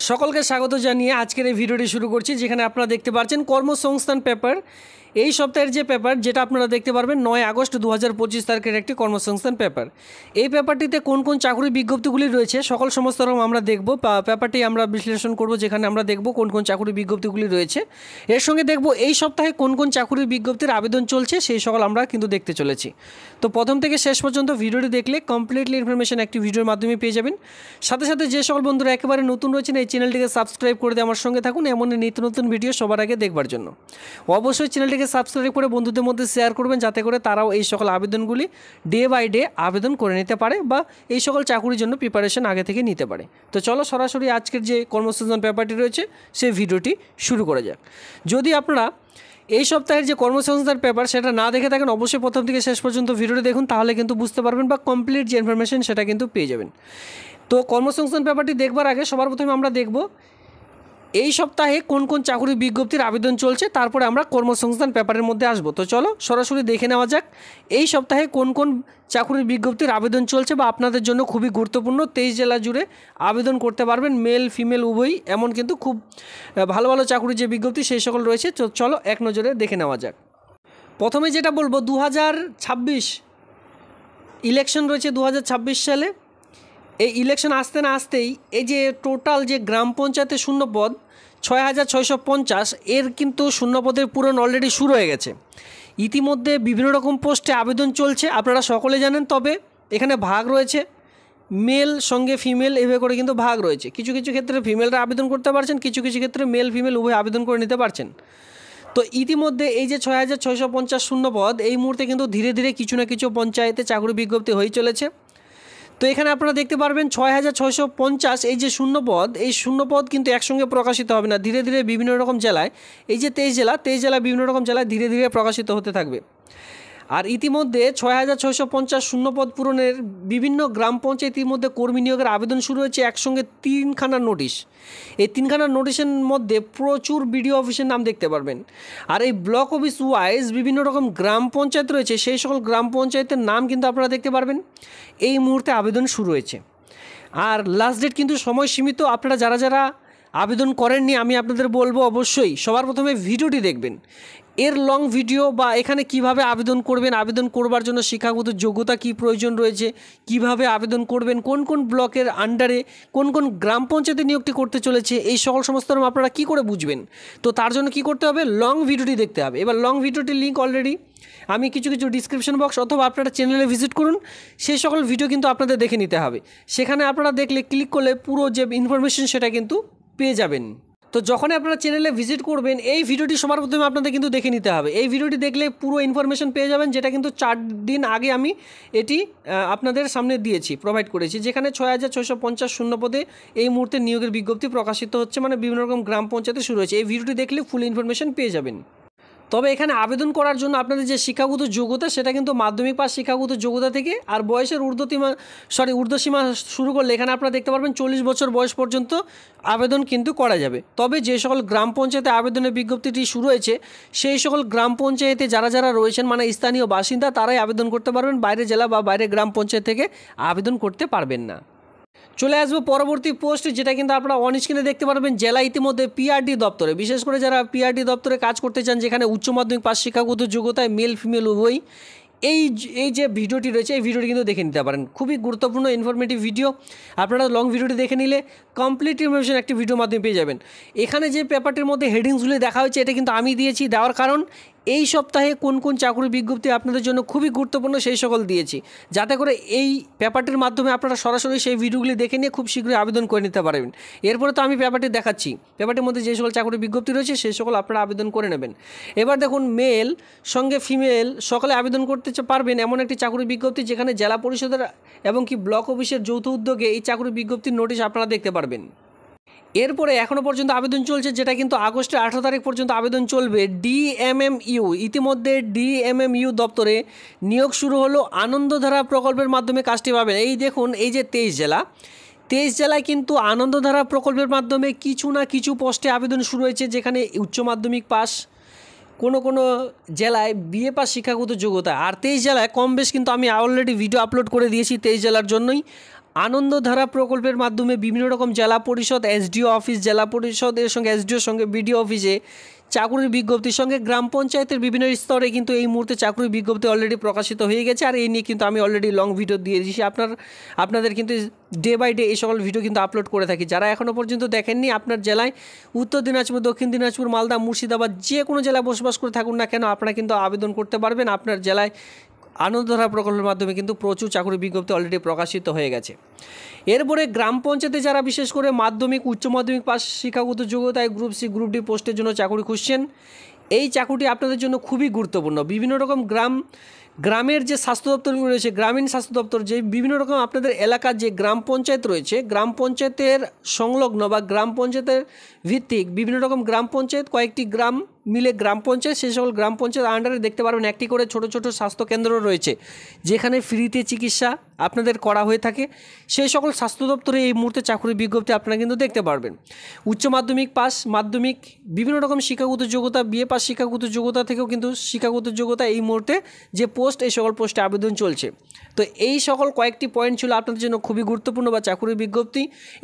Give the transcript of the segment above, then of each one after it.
সকলকে স্বাগত জানিয়ে আজকের এই ভিডিওটি শুরু করছি, যেখানে আপনারা দেখতে পাচ্ছেন কর্মসংস্থান পেপার। এই সপ্তাহের যে পেপার, যেটা আপনারা দেখতে পারবেন 9 আগস্ট 2025 তারিখের একটি কর্মসংস্থান পেপার। এই পেপারটিতে কোন কোন চাকরি বিজ্ঞপ্তিগুলি রয়েছে সকল সমস্ত রকম আমরা দেখব। পেপারটি আমরা বিশ্লেষণ করব, যেখানে আমরা দেখব কোন কোন চাকরি বিজ্ঞপ্তিগুলি রয়েছে। এর সঙ্গে দেখব এই সপ্তাহে কোন কোন চাকরির বিজ্ঞপ্তির আবেদন চলছে, সেই সকল আমরা কিন্তু দেখতে চলেছি। তো প্রথম থেকে শেষ পর্যন্ত ভিডিওটি দেখলে কমপ্লিটলি ইনফরমেশন একটি ভিডিওর মাধ্যমে পেয়ে যাবেন। সাথে সাথে যে সকল বন্ধুরা একেবারে নতুন রয়েছেন, এই চ্যানেলটিকে সাবস্ক্রাইব করে দিয়ে আমার সঙ্গে থাকুন এমন নিত্য নতুন ভিডিও সবার আগে দেখবার জন্য। অবশ্যই চ্যানেলটিকে সাবস্ক্রাইব করে বন্ধুদের মধ্যে শেয়ার করবেন, যাতে করে তারাও এই সকল আবেদনগুলি ডে বাই ডে আবেদন করে নিতে পারে বা এই সকল চাকরির জন্য প্রিপারেশন আগে থেকে নিতে পারে। তো চলো সরাসরি আজকের যে কর্মসংস্থান পেপারটি রয়েছে সেই ভিডিওটি শুরু করা যাক। যদি আপনারা এই সপ্তাহের যে কর্মসংস্থান পেপার সেটা না দেখে থাকেন, অবশ্যই প্রথম থেকে শেষ পর্যন্ত ভিডিওটি দেখুন, তাহলে কিন্তু বুঝতে পারবেন বা কমপ্লিট যে ইনফরমেশন সেটা কিন্তু পেয়ে যাবেন। তো কর্মসংস্থান পেপারটি দেখবার আগে সবার প্রথমে আমরা দেখব এই সপ্তাহে কোন কোন চাকরির বিজ্ঞপ্তির আবেদন চলছে, তারপরে আমরা কর্মসংস্থান পেপারের মধ্যে আসব। তো চলো সরাসরি দেখে নেওয়া যাক এই সপ্তাহে কোন কোন চাকরির বিজ্ঞপ্তির আবেদন চলছে বা আপনাদের জন্য খুবই গুরুত্বপূর্ণ। 23 জেলা জুড়ে আবেদন করতে পারবেন, মেল ফিমেল উভয়ই। এমন কিন্তু খুব ভালো ভালো চাকরির যে বিজ্ঞপ্তি সেই সকল রয়েছে। চলো এক নজরে দেখে নেওয়া যাক। প্রথমে যেটা বলবো, 2026 ইলেকশন রয়েছে 2026 সালে। এই ইলেকশন আসতে না আসতেই এই যে টোটাল যে গ্রাম পঞ্চায়েতের শূন্যপদ 6650, এর কিন্তু শূন্যপদের পূরণ অলরেডি শুরু হয়ে গেছে। ইতিমধ্যে বিভিন্ন রকম পোস্টে আবেদন চলছে, আপনারা সকলে জানেন। তবে এখানে ভাগ রয়েছে মেল সঙ্গে ফিমেল, এভাবে করে কিন্তু ভাগ রয়েছে। কিছু কিছু ক্ষেত্রে ফিমেলরা আবেদন করতে পারছেন, কিছু কিছু ক্ষেত্রে মেল ফিমেল উভয় আবেদন করে নিতে পারছেন। তো ইতিমধ্যে এই যে 6650 শূন্যপদ, এই মুহূর্তে কিন্তু ধীরে ধীরে কিছু না কিছু পঞ্চায়েতে চাকরি বিজ্ঞপ্তি হয়ে চলেছে। তো এখানে আপনারা দেখতে পারবেন 6650 এই যে শূন্যপদ, এই শূন্যপদ কিন্তু একসঙ্গে প্রকাশিত হবে না, ধীরে ধীরে বিভিন্ন রকম জেলায়, এই যে 23 জেলা বিভিন্ন রকম জেলায় ধীরে ধীরে প্রকাশিত হতে থাকবে। আর ইতিমধ্যে 6650 শূন্যপদ পূরণের বিভিন্ন গ্রাম পঞ্চায়েতের মধ্যে কর্মী নিয়োগের আবেদন শুরু হয়েছে, একসঙ্গে 3খানা নোটিশ। এই 3খানা নোটিশের মধ্যে প্রচুর বিডিও অফিসের নাম দেখতে পারবেন। আর এই ব্লক অফিস ওয়াইজ বিভিন্ন রকম গ্রাম পঞ্চায়েত রয়েছে, সেই সকল গ্রাম পঞ্চায়েতের নাম কিন্তু আপনারা দেখতে পারবেন। এই মুহূর্তে আবেদন শুরু হয়েছে, আর লাস্ট ডেট কিন্তু সময় সীমিত। আপনারা যারা যারা আবেদন করেননি, আমি আপনাদের বলবো অবশ্যই সবার প্রথমে ভিডিওটি দেখবেন। এর লং ভিডিও বা এখানে কিভাবে আবেদন করবেন, আবেদন করবার জন্য শিক্ষাগত যোগ্যতা কী প্রয়োজন রয়েছে, কিভাবে আবেদন করবেন, কোন কোন ব্লকের আন্ডারে কোন কোন গ্রাম পঞ্চায়েতে নিয়োগটি করতে চলেছে, এই সকল সমস্ত আপনারা কী করে বুঝবেন। তো তার জন্য কি করতে হবে, লং ভিডিওটি দেখতে হবে। এবার লং ভিডিওটির লিঙ্ক অলরেডি আমি কিছু ডিসক্রিপশন বক্স অথবা আপনারা চ্যানেলে ভিজিট করুন, সেই সকল ভিডিও কিন্তু আপনাদের দেখে নিতে হবে। সেখানে আপনারা দেখলে ক্লিক করলে পুরো যে ইনফরমেশন সেটা কিন্তু পেয়ে যাবেন। তো যখনই আপনারা চ্যানেলে ভিজিট করবেন, এই ভিডিওটি সবার প্রথমে আপনাদের কিন্তু দেখে নিতে হবে। এই ভিডিওটি দেখলে পুরো ইনফরমেশন পেয়ে যাবেন, যেটা কিন্তু 4 দিন আগে আমি এটি আপনাদের সামনে দিয়েছি, প্রোভাইড করেছি, যেখানে 6650 শূন্যপদে এই মুহূর্তে নিয়োগের বিজ্ঞপ্তি প্রকাশিত হচ্ছে, মানে বিভিন্ন রকম গ্রাম পঞ্চায়েতে শুরু হয়েছে। এই ভিডিওটি দেখলে ফুল ইনফরমেশন পেয়ে যাবেন। তবে এখানে আবেদন করার জন্য আপনাদের যে শিক্ষাগত যোগ্যতা, সেটা কিন্তু মাধ্যমিক পাস শিক্ষাগত যোগ্যতা থেকে, আর বয়সের ঊর্ধ্বসীমা শুরু করলে এখানে আপনারা দেখতে পারবেন 40 বছর বয়স পর্যন্ত আবেদন কিন্তু করা যাবে। তবে যে সকল গ্রাম পঞ্চায়েতে আবেদনের বিজ্ঞপ্তিটি শুরু হয়েছে, সেই সকল গ্রাম পঞ্চায়েতে যারা যারা রয়েছেন, মানে স্থানীয় বাসিন্দা, তারাই আবেদন করতে পারবেন, বাইরে জেলা বা বাইরে গ্রাম পঞ্চায়েত থেকে আবেদন করতে পারবেন না। চলে আসবো পরবর্তী পোস্ট, যেটা কিন্তু আপনারা অন স্ক্রিনে দেখতে পারবেন। জেলা ইতিমধ্যে পিআরডি দপ্তরে, বিশেষ করে যারা পিআরডি দপ্তরে কাজ করতে চান, যেখানে উচ্চ মাধ্যমিক পাস শিক্ষাগত যোগ্যতায় মেল ফিমেল উভয়ই, এই যে ভিডিওটি রয়েছে, এই ভিডিওটি কিন্তু দেখে নিতে পারেন। খুবই গুরুত্বপূর্ণ ইনফরমেটিভ ভিডিও। আপনারা লং ভিডিওটি দেখে নিলে কমপ্লিট ইনফরমেশন একটি ভিডিওর মাধ্যমে পেয়ে যাবেন। এখানে যে পেপারটির মধ্যে হেডিংসগুলি দেখা হয়েছে, এটা কিন্তু আমি দিয়েছি, দেওয়ার কারণ এই সপ্তাহে কোন কোন চাকরির বিজ্ঞপ্তি আপনাদের জন্য খুবই গুরুত্বপূর্ণ সেই সকল দিয়েছি, যাতে করে এই পেপারটির মাধ্যমে আপনারা সরাসরি সেই ভিডিওগুলি দেখে নিয়ে খুব শীঘ্রই আবেদন করে নিতে পারবেন। এরপরে তো আমি পেপারটি দেখাচ্ছি, পেপারটির মধ্যে যে সকল চাকরির বিজ্ঞপ্তি রয়েছে সেই সকল আপনারা আবেদন করে নেবেন। এবার দেখুন, মেল সঙ্গে ফিমেল সকলে আবেদন করতে পারবেন এমন একটি চাকরির বিজ্ঞপ্তি, যেখানে জেলা পরিষদের এবং কি ব্লক অফিসের যৌথ উদ্যোগে এই চাকরির বিজ্ঞপ্তির নোটিশ আপনারা দেখতে পারবেন। এরপরে এখনও পর্যন্ত আবেদন চলছে, যেটা কিন্তু আগস্টের 18 তারিখ পর্যন্ত আবেদন চলবে। ডিএমএমইউ, ইতিমধ্যে ডিএমএমইউ দপ্তরে নিয়োগ শুরু হলো, আনন্দধারা প্রকল্পের মাধ্যমে কাজটি পাবেন। এই দেখুন, এই যে 23 জেলায় কিন্তু আনন্দধারা প্রকল্পের মাধ্যমে কিছু না কিছু পোস্টে আবেদন শুরু হয়েছে, যেখানে উচ্চ মাধ্যমিক পাস, কোনো জেলায় বিএ পাস শিক্ষাগত যোগ্যতা। আর 23 জেলায় কম বেশ কিন্তু আমি অলরেডি ভিডিও আপলোড করে দিয়েছি 23 জেলার জন্যই। আনন্দধারা প্রকল্পের মাধ্যমে বিভিন্ন রকম জেলা পরিষদ, এসডিও অফিস, জেলা পরিষদের সঙ্গে এসডিওর সঙ্গে বিডিও অফিসে চাকরির বিজ্ঞপ্তির সঙ্গে গ্রাম পঞ্চায়েতের বিভিন্ন স্তরে কিন্তু এই মুহূর্তে চাকরির বিজ্ঞপ্তি অলরেডি প্রকাশিত হয়ে গেছে। আর এই নিয়ে কিন্তু আমি অলরেডি লং ভিডিও দিয়ে দিয়েছি। আপনাদের কিন্তু ডে বাই ডে এই সকল ভিডিও কিন্তু আপলোড করে থাকি। যারা এখনও পর্যন্ত দেখেননি, আপনার জেলায় উত্তর দিনাজপুর, দক্ষিণ দিনাজপুর, মালদা, মুর্শিদাবাদ যে কোনো জেলায় বসবাস করে থাকুন না কেন, আপনারা কিন্তু আবেদন করতে পারবেন। আপনার জেলায় আনন্দধারা প্রকল্পের মাধ্যমে কিন্তু প্রচুর চাকরি বিজ্ঞপ্তি অলরেডি প্রকাশিত হয়ে গেছে। এরপরে গ্রাম পঞ্চায়েতে যারা বিশেষ করে মাধ্যমিক, উচ্চ মাধ্যমিক পাস শিক্ষাগত যোগ্যতায় গ্রুপ সি, গ্রুপ ডি পোস্টের জন্য চাকরি খুঁজছেন, এই চাকরিটি আপনাদের জন্য খুবই গুরুত্বপূর্ণ। বিভিন্ন রকম গ্রামের যে স্বাস্থ্য দপ্তর রয়েছে, গ্রামীণ স্বাস্থ্য দপ্তর, যে বিভিন্ন রকম আপনাদের এলাকার যে গ্রাম পঞ্চায়েত রয়েছে, গ্রাম পঞ্চায়েতের সংলগ্ন বা গ্রাম পঞ্চায়েতের ভিত্তিক বিভিন্ন রকম গ্রাম পঞ্চায়েত, কয়েকটি গ্রাম মিলে গ্রাম পঞ্চায়েত, সেই সকল গ্রাম পঞ্চায়েত আন্ডারে দেখতে পারবেন একটি করে ছোট ছোট স্বাস্থ্যকেন্দ্র রয়েছে, যেখানে ফ্রিতে চিকিৎসা আপনাদের করা হয়ে থাকে। সেই সকল স্বাস্থ্য দপ্তরে এই মুহূর্তে চাকরির বিজ্ঞপ্তি আপনারা কিন্তু দেখতে পারবেন। উচ্চ মাধ্যমিক পাস, মাধ্যমিক, বিভিন্ন রকম শিক্ষাগত যোগ্যতা, বিএ পাস শিক্ষাগত যোগ্যতা থেকেও কিন্তু শিক্ষাগত যোগ্যতা এই মুহূর্তে যে পোস্ট, এই সকল পোস্টে আবেদন চলছে। তো এই সকল কয়েকটি পয়েন্ট ছিল আপনাদের জন্য খুবই গুরুত্বপূর্ণ বা চাকরির বিজ্ঞপ্তি।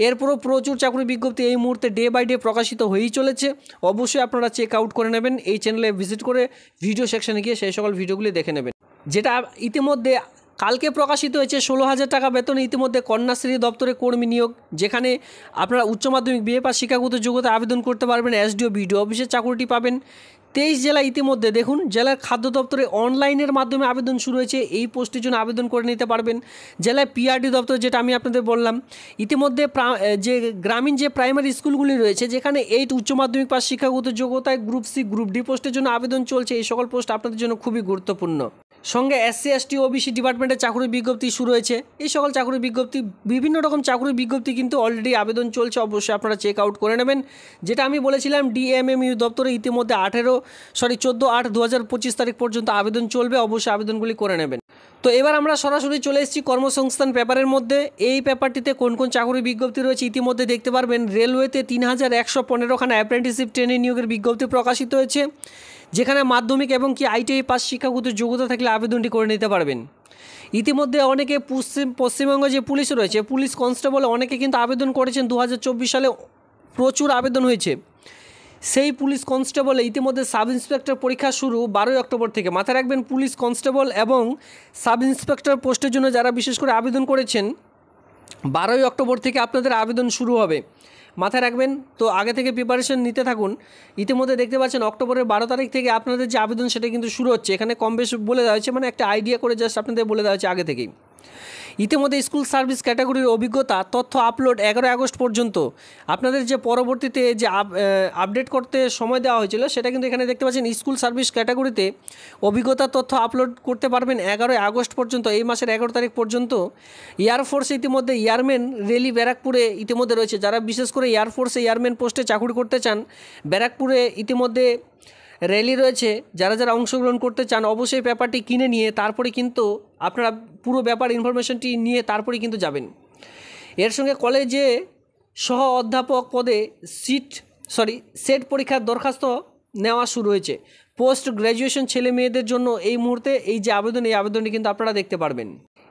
এরপরও প্রচুর চাকরির বিজ্ঞপ্তি এই মুহূর্তে ডে বাই ডে প্রকাশিত হয়েই চলেছে। অবশ্যই আপনারা চেক আউট করে নেবেন, এই চ্যানেলে ভিজিট করে ভিডিও সেকশনে গিয়ে সেই সকল ভিডিওগুলি দেখে নেবেন। যেটা ইতিমধ্যে কালকে প্রকাশিত হয়েছে, 16,000 টাকা বেতনে ইতিমধ্যে কন্যাশ্রী দপ্তরে কর্মী নিয়োগ, যেখানে আপনারা উচ্চ মাধ্যমিক, বিএ পাস শিক্ষাগত যোগ্যতা আবেদন করতে পারবেন। এসডিও, বিডিও অফিসে চাকরিটি পাবেন। 23 জেলা ইতিমধ্যে দেখুন, জেলার খাদ্য দপ্তরে অনলাইনের মাধ্যমে আবেদন শুরু হয়েছে, এই পোস্টের জন্য আবেদন করে নিতে পারবেন। জেলায় পিআরডি দপ্তর, যেটা আমি আপনাদের বললাম, ইতিমধ্যে যে গ্রামীণ যে প্রাইমারি স্কুলগুলি রয়েছে, যেখানে 8 উচ্চ মাধ্যমিক পাস শিক্ষাগত যোগ্যতায় গ্রুপ সি, গ্রুপ ডি পোস্টের জন্য আবেদন চলছে। এই সকল পোস্ট আপনাদের জন্য খুবই গুরুত্বপূর্ণ। সঙ্গে এসসি, এসটি, ওবিসি ডিপার্টমেন্টের চাকরির বিজ্ঞপ্তি শুরু হয়েছে। এই সকল চাকরির বিজ্ঞপ্তি, বিভিন্ন রকম চাকরির বিজ্ঞপ্তি কিন্তু অলরেডি আবেদন চলছে। অবশ্যই আপনারা চেক আউট করে নেবেন। যেটা আমি বলেছিলাম, ডিএমএমইউ দপ্তরে ইতিমধ্যে 14/8/2025 তারিখ পর্যন্ত আবেদন চলবে। অবশ্যই আবেদনগুলি করে নেবেন। তো এবার আমরা সরাসরি চলে এসেছি কর্মসংস্থান পেপারের মধ্যে। এই পেপারটিতে কোন কোন চাকরির বিজ্ঞপ্তি রয়েছে ইতিমধ্যে দেখতে পারবেন। রেলওয়েতে 3115খানা অ্যাপ্রেন্টিসশিপ ট্রেনিং নিয়োগের বিজ্ঞপ্তি প্রকাশিত হয়েছে, যেখানে মাধ্যমিক এবং কি আইটিআই পাস শিক্ষাগত যোগ্যতা থাকলে আবেদনটি করে নিতে পারবেন। ইতিমধ্যে অনেকে পশ্চিমবঙ্গ যে পুলিশ রয়েছে, পুলিশ কনস্টেবল, অনেকে কিন্তু আবেদন করেছেন। 2024 সালে প্রচুর আবেদন হয়েছে। সেই পুলিশ কনস্টেবলে ইতিমধ্যে সাব ইন্সপেক্টর পরীক্ষা শুরু 12 অক্টোবর থেকে। মাথায় রাখবেন, পুলিশ কনস্টেবল এবং সাব ইন্সপেক্টর পোস্টের জন্য যারা বিশেষ করে আবেদন করেছেন, 12 অক্টোবর থেকে আপনাদের আবেদন শুরু হবে। মাথায় রাখবেন, তো আগে থেকে প্রিপারেশন নিতে থাকুন। ইতিমধ্যে দেখতে পাচ্ছেন অক্টোবরের 12 তারিখ থেকে আপনাদের যে আবেদন সেটা কিন্তু শুরু হচ্ছে। এখানে কম বেশ বলে দেওয়া হয়েছে, মানে একটা আইডিয়া করে জাস্ট আপনাদের বলে দেওয়া হয়েছে আগে থেকেই। ইতিমধ্যে স্কুল সার্ভিস ক্যাটাগরির অভিজ্ঞতা তথ্য আপলোড 11 আগস্ট পর্যন্ত। আপনাদের যে পরবর্তীতে যে আপডেট করতে সময় দেওয়া হয়েছিল, সেটা কিন্তু এখানে দেখতে পাচ্ছেন। স্কুল সার্ভিস ক্যাটাগরিতে অভিজ্ঞতা তথ্য আপলোড করতে পারবেন 11 আগস্ট পর্যন্ত, এই মাসের 11 তারিখ পর্যন্ত। এয়ারফোর্সে ইতিমধ্যে এয়ারম্যান রেলি ব্যারাকপুরে ইতিমধ্যে রয়েছে। যারা বিশেষ করে এয়ারফোর্সে এয়ারম্যান পোস্টে চাকরি করতে চান, ব্যারাকপুরে ইতিমধ্যে র্যালি রয়েছে। যারা যারা অংশগ্রহণ করতে চান, অবশ্যই পেপারটি কিনে নিয়ে তারপরে কিন্তু আপনারা পুরো ব্যাপার ইনফরমেশনটি নিয়ে তারপরে কিন্তু যাবেন। এর সঙ্গে কলেজে সহ অধ্যাপক পদে সেট পরীক্ষার দরখাস্ত নেওয়া শুরু হয়েছে। পোস্ট গ্র্যাজুয়েশন ছেলে মেয়েদের জন্য এই মুহূর্তে এই যে আবেদন, এই আবেদনটি কিন্তু আপনারা দেখতে পারবেন।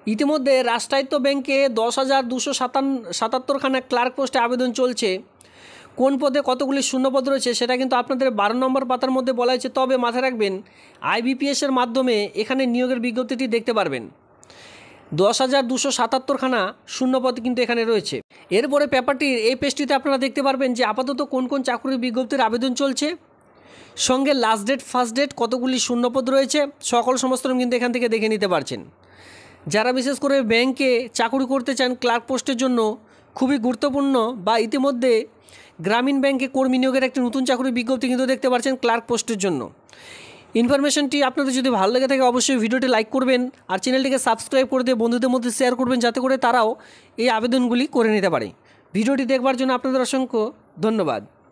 ইতিমধ্যে রাষ্ট্রায়ত্ত ব্যাংকে 10,277খানা ক্লার্ক পোস্টে আবেদন চলছে। কোন পদে কতগুলি শূন্যপদ রয়েছে সেটা কিন্তু আপনাদের 12 নম্বর পাতার মধ্যে বলা হয়েছে। তবে মাথায় রাখবেন, আইবিপিএসের মাধ্যমে এখানে নিয়োগের বিজ্ঞপ্তিটি দেখতে পারবেন। 10,277খানা শূন্যপদ কিন্তু এখানে রয়েছে। এরপরে পেপারটির এই পেজটিতে আপনারা দেখতে পারবেন যে আপাতত কোন কোন চাকরির বিজ্ঞপ্তির আবেদন চলছে, সঙ্গে লাস্ট ডেট, ফার্স্ট ডেট, কতগুলি শূন্যপদ রয়েছে, সকল সমস্ত কিন্তু এখান থেকে দেখে নিতে পারছেন। যারা বিশেষ করে ব্যাংকে চাকরি করতে চান ক্লার্ক পোস্টের জন্য, খুবই গুরুত্বপূর্ণ, বা ইতিমধ্যে গ্রামীণ ব্যাংকে কর্মী নিয়োগের একটি নতুন চাকরির বিজ্ঞপ্তি কিন্তু দেখতে পাচ্ছেন ক্লার্ক পোস্টের জন্য। ইনফরমেশনটি আপনাদের যদি ভালো লেগে থাকে অবশ্যই ভিডিওটি লাইক করবেন, আর চ্যানেলটিকে সাবস্ক্রাইব করে দিয়ে বন্ধুদের মধ্যে শেয়ার করবেন, যাতে করে তারাও এই আবেদনগুলি করে নিতে পারে। ভিডিওটি দেখবার জন্য আপনাদের অসংখ্য ধন্যবাদ।